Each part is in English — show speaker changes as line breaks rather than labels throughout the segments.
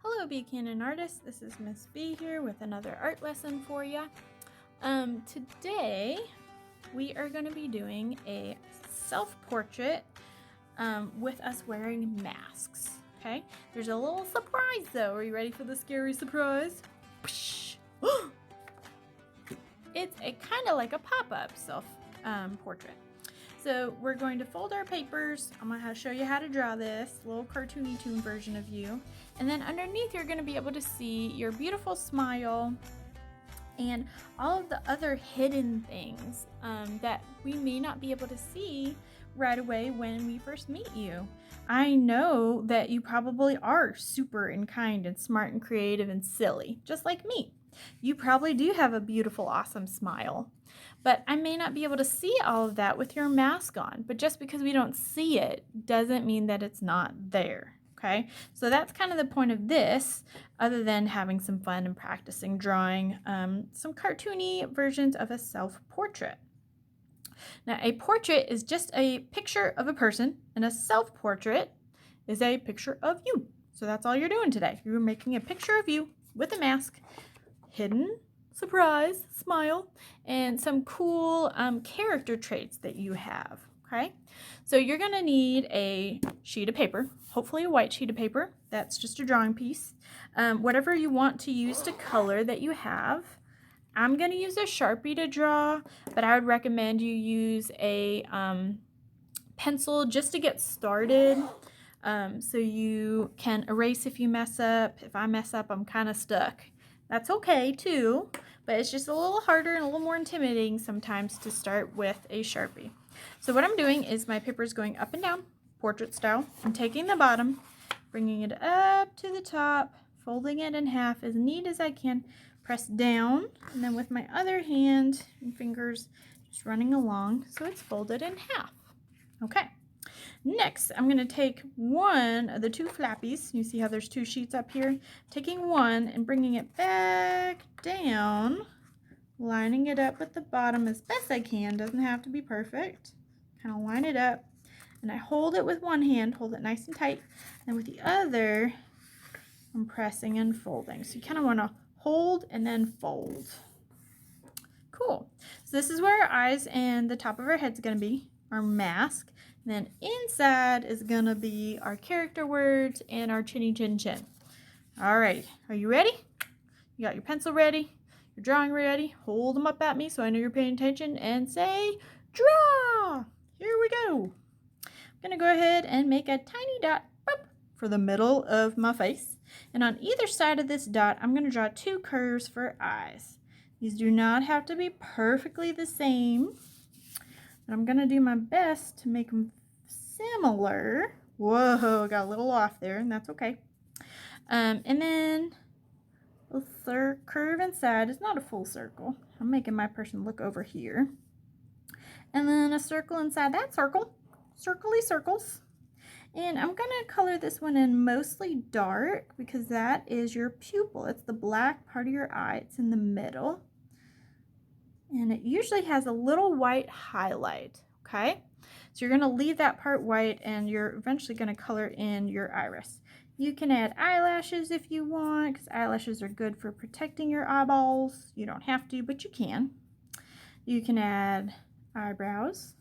Hello Buchanan artists, this is Miss B here with another art lesson for you. Today we are going to be doing a self-portrait with us wearing masks, okay? There's a little surprise though. Are you ready for the scary surprise? It's kind of like a pop-up self-portrait. So we're going to fold our papers. I'm going to show you how to draw this little cartoony toon version of you. And then underneath you're going to be able to see your beautiful smile and all of the other hidden things that we may not be able to see right away when we first meet you. I know that you probably are super and kind and smart and creative and silly, just like me. You probably do have a beautiful, awesome smile. But I may not be able to see all of that with your mask on. But just because we don't see it doesn't mean that it's not there. Okay, so that's kind of the point of this, other than having some fun and practicing drawing some cartoony versions of a self-portrait. Now, a portrait is just a picture of a person, and a self-portrait is a picture of you. So that's all you're doing today. You're making a picture of you with a mask, hidden, surprise, smile, and some cool character traits that you have. Okay, so you're going to need a sheet of paper, hopefully a white sheet of paper. That's just a drawing piece. Whatever you want to use to color that you have. I'm going to use a Sharpie to draw, but I would recommend you use a pencil just to get started, so you can erase if you mess up. If I mess up, I'm kind of stuck. That's okay too, but it's just a little harder and a little more intimidating sometimes to start with a Sharpie. So what I'm doing is my paper is going up and down, portrait style. I'm taking the bottom, bringing it up to the top, folding it in half as neat as I can, press down, and then with my other hand and fingers just running along so it's folded in half. Okay. Next, I'm going to take one of the two flappies. You see how there's two sheets up here? Taking one and bringing it back down, lining it up with the bottom as best I can. Doesn't have to be perfect. Kind of line it up, and I hold it with one hand, hold it nice and tight, and with the other, I'm pressing and folding. So you kind of want to hold and then fold. Cool. So this is where our eyes and the top of our head's going to be, our mask. And then inside is going to be our character words and our chinny chin chin. All right, are you ready? You got your pencil ready? Your drawing ready? Hold them up at me so I know you're paying attention and say, draw! Here we go. I'm going to go ahead and make a tiny dot for the middle of my face. And on either side of this dot, I'm going to draw two curves for eyes. These do not have to be perfectly the same. But I'm going to do my best to make them similar. Whoa, got a little off there, and that's okay. And then a curve inside is not a full circle. I'm making my person look over here. And then a circle inside that circle. Circly circles. And I'm going to color this one in mostly dark because that is your pupil. It's the black part of your eye. It's in the middle. And it usually has a little white highlight, okay? So you're going to leave that part white, and you're eventually going to color in your iris. You can add eyelashes if you want, because eyelashes are good for protecting your eyeballs. You don't have to, but you can. You can add eyebrows.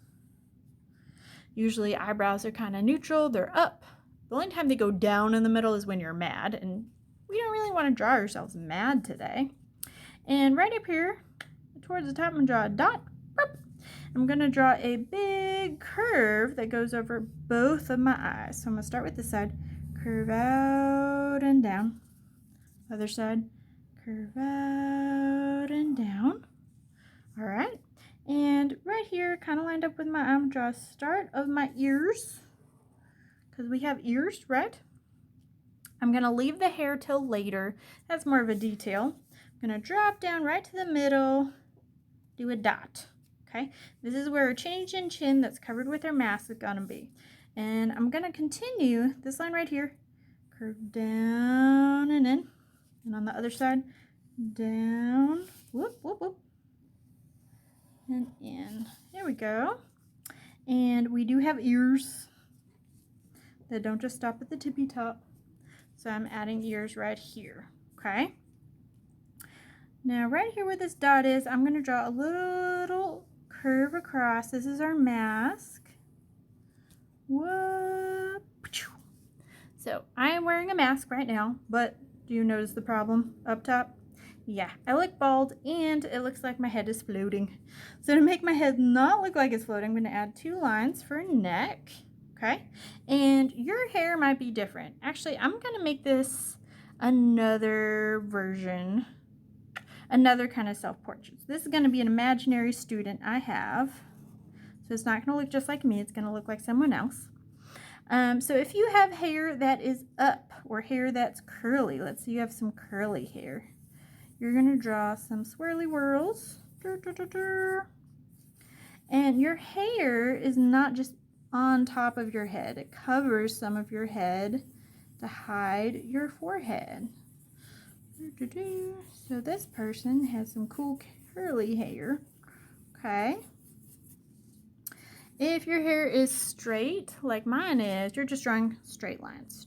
Usually eyebrows are kind of neutral. They're up. The only time they go down in the middle is when you're mad, and we don't really want to draw ourselves mad today. And right up here, towards the top, I'm going to draw a dot. I'm going to draw a big curve that goes over both of my eyes. So I'm going to start with this side, curve out and down. Other side, curve out and down. All right. And right here, kind of lined up with my eye, I'm going to draw a start of my ears, because we have ears, right? I'm going to leave the hair till later. That's more of a detail. I'm going to drop down right to the middle, do a dot. Okay, this is where our chinny chin chin that's covered with our mask is gonna be. And I'm gonna continue this line right here, curve down and in, and on the other side, down, whoop, whoop, whoop, and in. There we go. And we do have ears that don't just stop at the tippy top. So I'm adding ears right here, okay? Now right here where this dot is, I'm going to draw a little curve across. This is our mask. Whoop. So I am wearing a mask right now, but do you notice the problem up top? Yeah, I look bald and it looks like my head is floating. So to make my head not look like it's floating, I'm going to add 2 lines for neck. Okay, and your hair might be different. Actually, I'm going to make this another version, another kind of self-portrait. This is going to be an imaginary student I have. So it's not going to look just like me. It's going to look like someone else. So if you have hair that is up or hair that's curly, let's say you have some curly hair, you're going to draw some swirly whirls. And your hair is not just on top of your head. It covers some of your head to hide your forehead. So this person has some cool curly hair. Okay. If your hair is straight, like mine is, you're just drawing straight lines.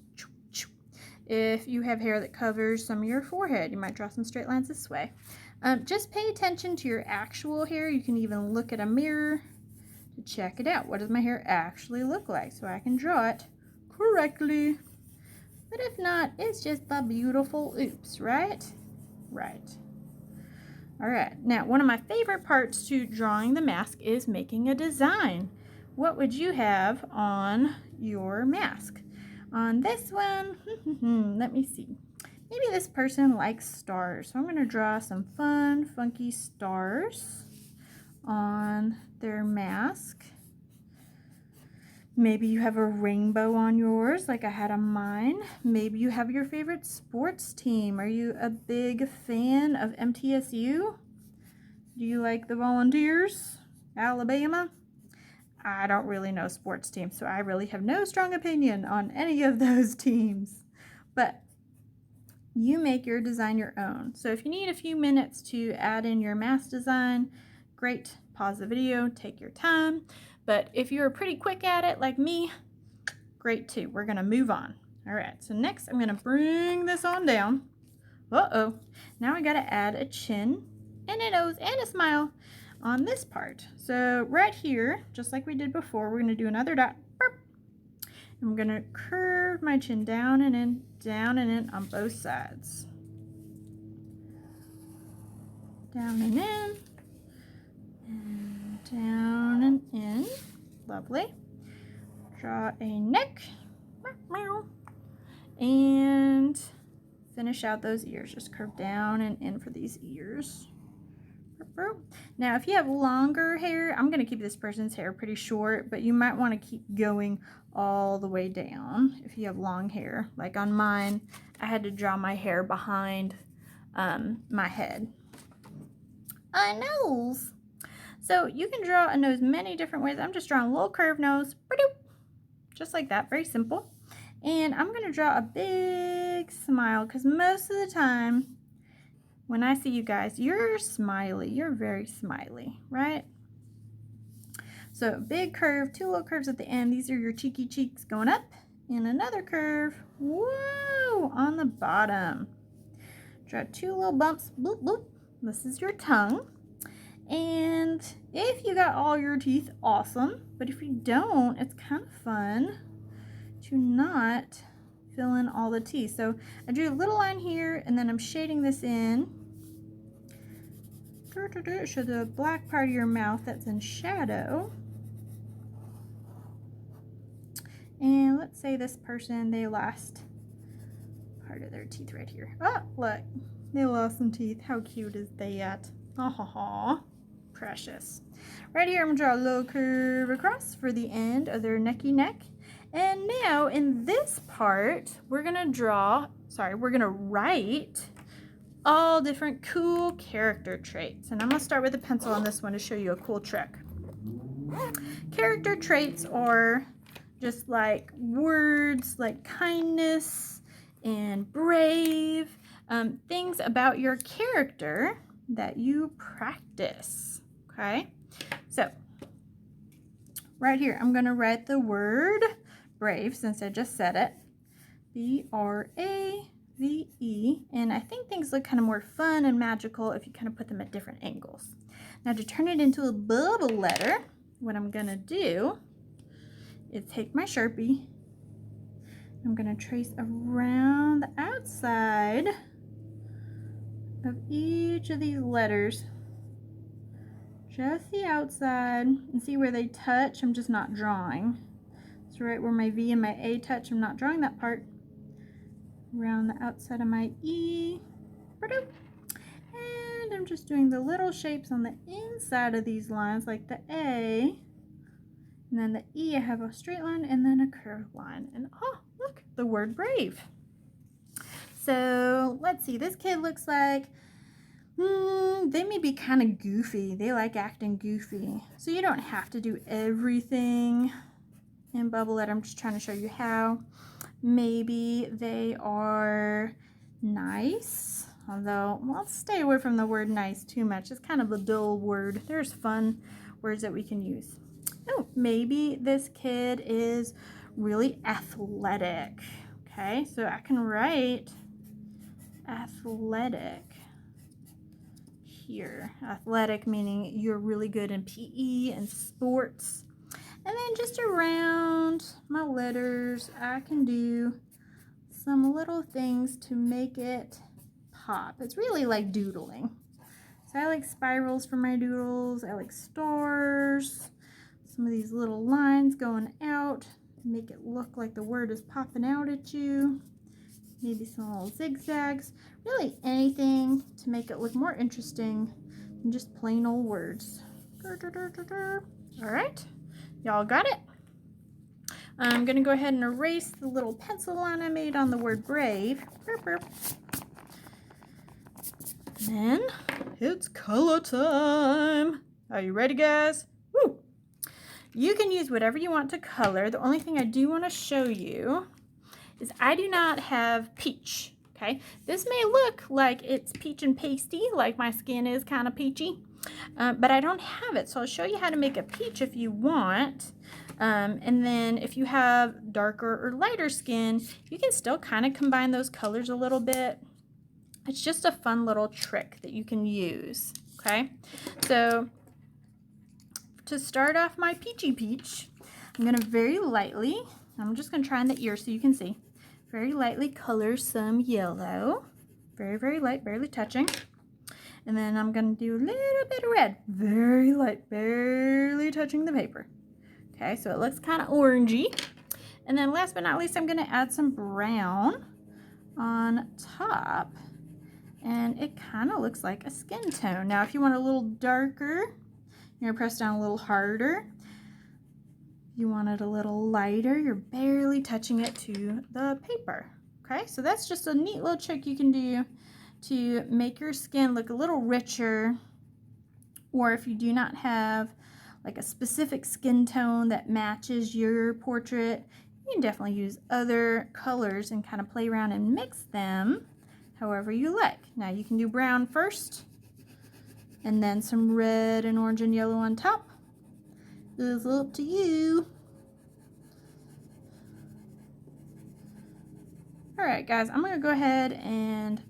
If you have hair that covers some of your forehead, you might draw some straight lines this way. Just pay attention to your actual hair. You can even look at a mirror to check it out. What does my hair actually look like? So I can draw it correctly. But if not, it's just a beautiful oops, right? Right. All right. Now, one of my favorite parts to drawing the mask is making a design. What would you have on your mask? On this one, let me see. Maybe this person likes stars. So I'm going to draw some fun, funky stars on their mask. Maybe you have a rainbow on yours like I had on mine. Maybe you have your favorite sports team. Are you a big fan of MTSU? Do you like the Volunteers? Alabama? I don't really know sports teams, so I really have no strong opinion on any of those teams. But you make your design your own. So if you need a few minutes to add in your mask design, great. Pause the video, take your time. But if you're pretty quick at it like me, great too. We're going to move on. All right, so next I'm going to bring this on down. Uh-oh. Now I got to add a chin and a nose and a smile on this part. So right here, just like we did before, we're going to do another dot. Burp. I'm going to curve my chin down and in on both sides. Down and in. And down and in. Lovely. Draw a neck. And finish out those ears. Just curve down and in for these ears. Now, if you have longer hair, I'm going to keep this person's hair pretty short, but you might want to keep going all the way down if you have long hair. Like on mine, I had to draw my hair behind my head. A nose. So you can draw a nose many different ways. I'm just drawing a little curved nose. Just like that. Very simple. And I'm going to draw a big smile because most of the time, when I see you guys, you're smiley. You're very smiley, right? So big curve, 2 little curves at the end. These are your cheeky cheeks going up. And another curve, whoa, on the bottom. Draw 2 little bumps, bloop, bloop. This is your tongue. And if you got all your teeth, awesome. But if you don't, it's kind of fun to not fill in all the teeth. So I drew a little line here, and then I'm shading this in. Show the black part of your mouth that's in shadow. And let's say this person, they lost part of their teeth right here. Oh, look, they lost some teeth. How cute is that? Oh, precious. Right here, I'm gonna draw a little curve across for the end of their necky neck. And now in this part, we're gonna write all different cool character traits. And I'm gonna start with a pencil on this one to show you a cool trick. Character traits are just like words like kindness and brave, things about your character that you practice, okay? So right here, I'm gonna write the word brave since I just said it. B-R-A-V-E. And I think things look kind of more fun and magical if you kind of put them at different angles. Now to turn it into a bubble letter, what I'm gonna do is take my Sharpie. I'm gonna trace around the outside of each of these letters. Just the outside, and see where they touch. I'm just not drawing. So right where my V and my A touch, I'm not drawing that part. Around the outside of my E. And I'm just doing the little shapes on the inside of these lines, like the A. And then the E, I have a straight line and then a curved line. And oh, look, the word brave. So let's see, this kid looks like they may be kind of goofy. They like acting goofy. So you don't have to do everything in bubble letter. I'm just trying to show you how. Maybe they are nice. Although, well, let's stay away from the word nice too much. It's kind of a dull word. There's fun words that we can use. Oh, maybe this kid is really athletic. Okay, so I can write athletic here. Athletic meaning you're really good in PE and sports. And then just around my letters, I can do some little things to make it pop. It's really like doodling. So I like spirals for my doodles. I like stars. Some of these little lines going out make it look like the word is popping out at you. Maybe some little zigzags. Really anything to make it look more interesting than just plain old words. All right, y'all got it? I'm gonna go ahead and erase the little pencil line I made on the word brave. And then it's color time. Are you ready, guys? Woo! You can use whatever you want to color. The only thing I do want to show you is I do not have peach, okay? This may look like it's peach and pasty, like my skin is kind of peachy, but I don't have it. So I'll show you how to make a peach if you want. And then if you have darker or lighter skin, you can still kind of combine those colors a little bit. It's just a fun little trick that you can use, okay? So to start off my peachy peach, I'm gonna very lightly, I'm just gonna try on the ear so you can see, very lightly color some yellow, very, very light, barely touching. And then I'm gonna do a little bit of red, very light, barely touching the paper. Okay, so it looks kind of orangey. And then last but not least, I'm gonna add some brown on top. And it kind of looks like a skin tone. Now, if you want a little darker, you're gonna press down a little harder. If you want it a little lighter, you're barely touching it to the paper. Okay, so that's just a neat little trick you can do to make your skin look a little richer. Or if you do not have like a specific skin tone that matches your portrait, you can definitely use other colors and kind of play around and mix them however you like. Now you can do brown first, and then some red and orange and yellow on top. It's up to you. All right, guys, I'm gonna go ahead and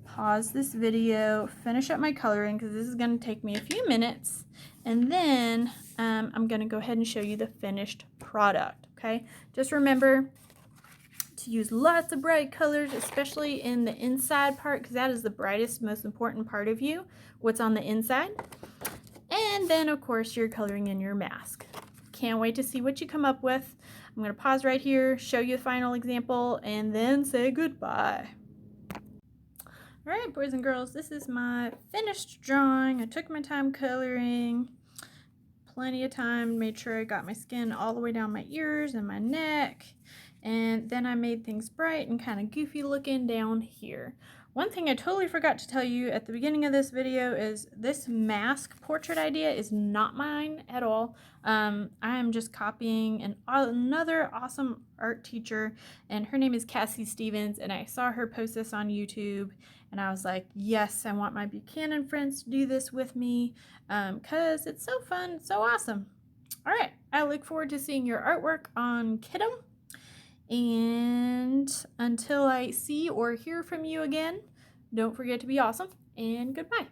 pause this video, finish up my coloring because this is gonna take me a few minutes, and then I'm gonna go ahead and show you the finished product, okay? Just remember to use lots of bright colors, especially in the inside part, because that is the brightest, most important part of you, what's on the inside. And then, of course, you're coloring in your mask. Can't wait to see what you come up with. I'm going to pause right here, show you the final example, and then say goodbye. All right, boys and girls, this is my finished drawing. I took my time coloring, plenty of time, made sure I got my skin all the way down my ears and my neck. And then I made things bright and kind of goofy looking down here. One thing I totally forgot to tell you at the beginning of this video is this mask portrait idea is not mine at all. I am just copying another awesome art teacher, and her name is Cassie Stephens, and I saw her post this on YouTube, and I was like, yes, I want my Buchanan friends to do this with me because it's so fun, so awesome. All right, I look forward to seeing your artwork on Kid'em. And until I see or hear from you again, don't forget to be awesome, and goodbye.